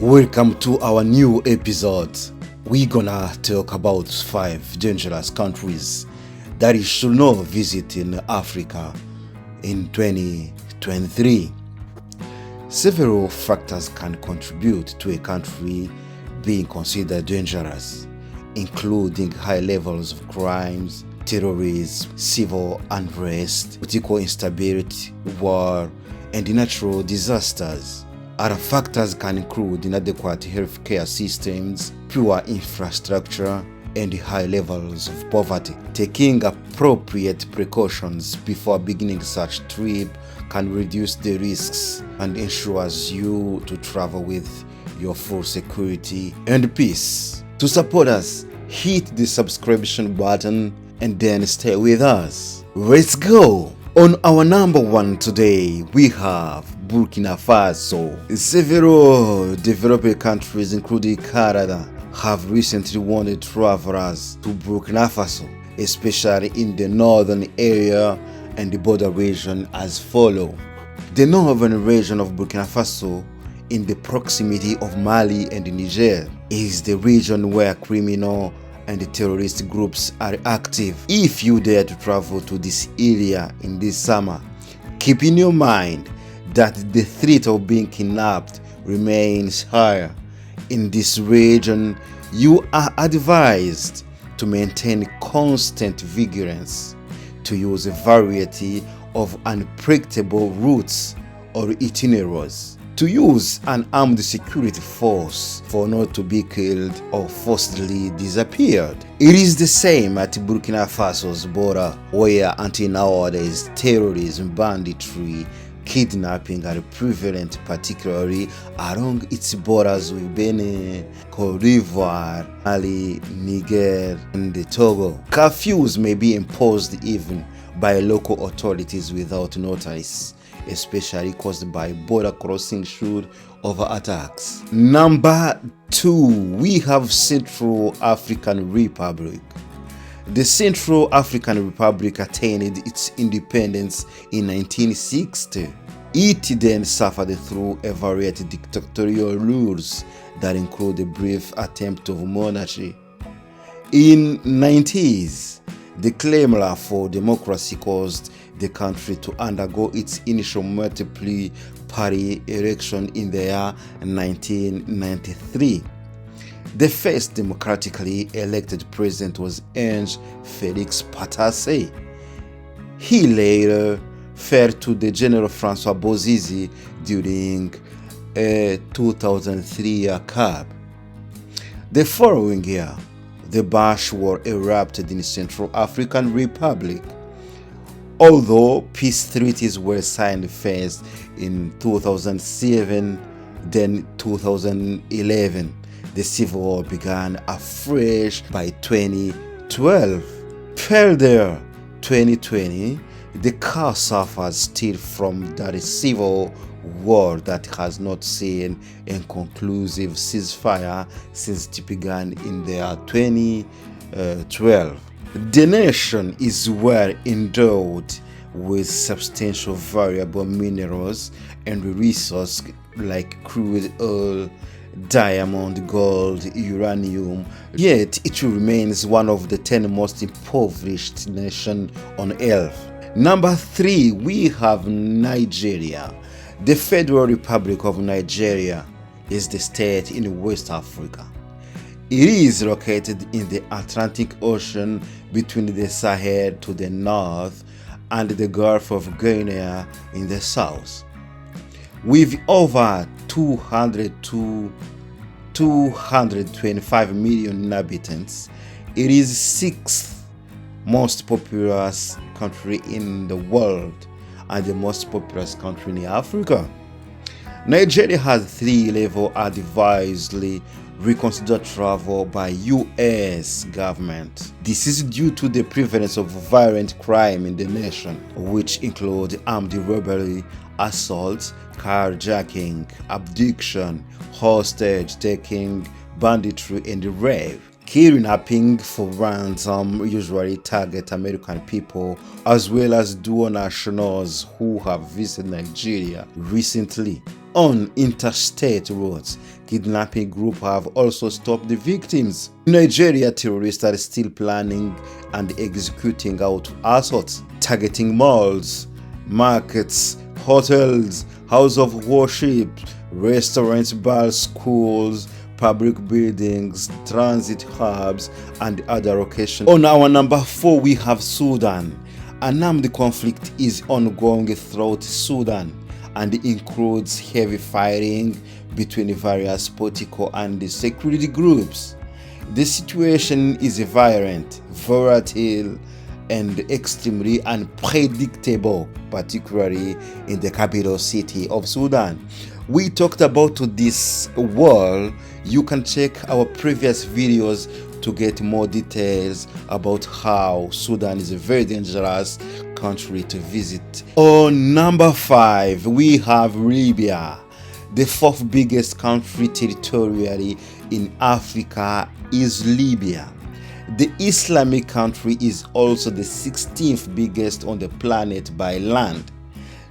Welcome to our new episode. We're gonna talk about 5 dangerous countries that you should not visit in Africa in 2023. Several factors can contribute to a country being considered dangerous, including high levels of crimes, terrorism, civil unrest, political instability, war, and natural disasters. Other factors can include inadequate healthcare systems, poor infrastructure, and high levels of poverty. Taking appropriate precautions before beginning such trip can reduce the risks and ensures you to travel with your full security and peace. To support us, hit the subscription button and then stay with us. Let's go! On our number 1 today, we have Burkina Faso. Several developing countries, including Canada, have recently wanted travelers to Burkina Faso, especially in the northern area and the border region as follow. The northern region of Burkina Faso, in the proximity of Mali and Niger, is the region where criminal and the terrorist groups are active. If you dare to travel to this area in this summer, keep in your mind that the threat of being kidnapped remains higher. In this region, you are advised to maintain constant vigilance, to use a variety of unpredictable routes or itineraries, to use an armed security force for not to be killed or forcibly disappeared. It is the same at Burkina Faso's border, where until nowadays terrorism, banditry, kidnapping are prevalent, particularly along its borders with Benin, Cote d'Ivoire, Mali, Niger, and Togo. Curfews may be imposed even by local authorities without notice, especially caused by border crossing shoot over attacks. Number 2, we have Central African Republic. The Central African Republic attained its independence in 1960. It then suffered through a variety of dictatorial rules that include a brief attempt of monarchy. In 90s, the clamor for democracy caused the country to undergo its initial multiple-party election in the year 1993. The first democratically elected president was Ange Felix Patasse. He later fell to the General Francois Bozize during a 2003 coup. The following year, the Bush War erupted in the Central African Republic. Although peace treaties were signed first in 2007, then 2011, the civil war began afresh by 2012. Further, 2020, the car suffered still from that civil war that has not seen a conclusive ceasefire since it began in the year 2012. The nation is well endowed with substantial variable minerals and resources like crude oil, diamond, gold, uranium, yet it remains one of the 10 most impoverished nations on earth. Number 3, we have Nigeria. The Federal Republic of Nigeria is the state in West Africa. It is located in the Atlantic Ocean between the Sahel to the north and the Gulf of Guinea in the south. With over 225 million inhabitants, it is 6th most populous country in the world and the most populous country in Africa. Nigeria has 3-level advisory reconsider travel by U.S. government. This is due to the prevalence of violent crime in the nation, which include armed robbery, assault, carjacking, abduction, hostage taking, banditry, and rape. Kidnapping for ransom usually target American people as well as dual nationals who have visited Nigeria recently. On interstate roads, kidnapping groups have also stopped the victims. In Nigeria, terrorists are still planning and executing out assaults, targeting malls, markets, hotels, houses of worship, restaurants, bars, schools, public buildings, transit hubs, and other locations. On our number 4, we have Sudan. An armed conflict is ongoing throughout Sudan and includes heavy fighting between various political and security groups. The situation is violent, volatile, and extremely unpredictable, particularly in the capital city of Sudan. We talked about this war. You can check our previous videos to get more details about how Sudan is a very dangerous country to visit. On number 5, we have Libya. The 4th biggest country territorially in Africa is Libya. The Islamic country is also the 16th biggest on the planet by land.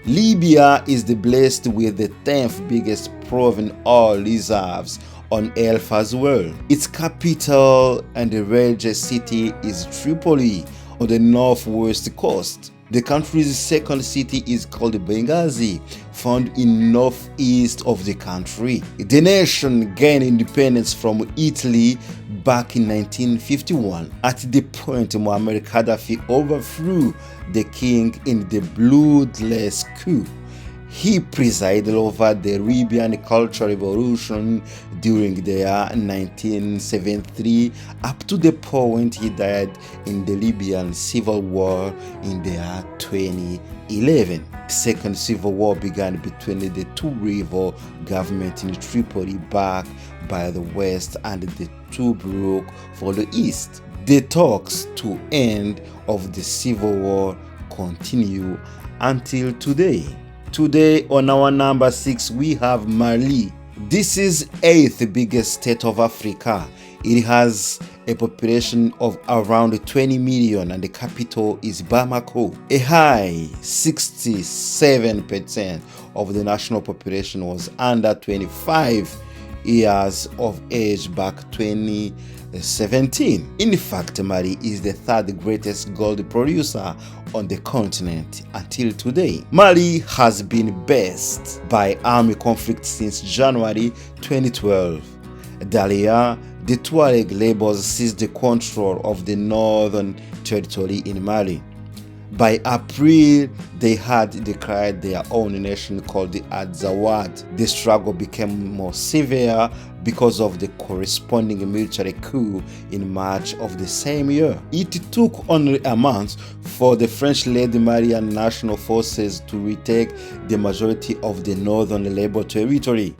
Libya is blessed with the 10th biggest proven oil reserves on Earth as well. Its capital and the largest city is Tripoli on the northwest coast. The country's second city is called Benghazi, found in northeast of the country. The nation gained independence from Italy back in 1951, at the point Muammar Gaddafi overthrew the king in the bloodless coup. He presided over the Libyan Cultural Revolution during the year 1973 up to the point he died in the Libyan Civil War in the year 2011. The Second Civil War began between the two rival governments in Tripoli backed by the West and the Tobruk for the East. The talks to end of the Civil War continue until today. Today on our number 6, we have Mali. This is 8th biggest state of Africa. It has a population of around 20 million and the capital is Bamako. A high 67% of the national population was under 25 years of age back 2017. In fact, Mali is the 3rd greatest gold producer on the continent until today. Mali has been based by armed conflict since January 2012. Dalia, the Tuareg rebels seized the control of the northern territory in Mali. By April, they had declared their own nation called the Azawad. The struggle became more severe because of the corresponding military coup in March of the same year. It took only a month for the French-led Malian national forces to retake the majority of the northern Labor territory.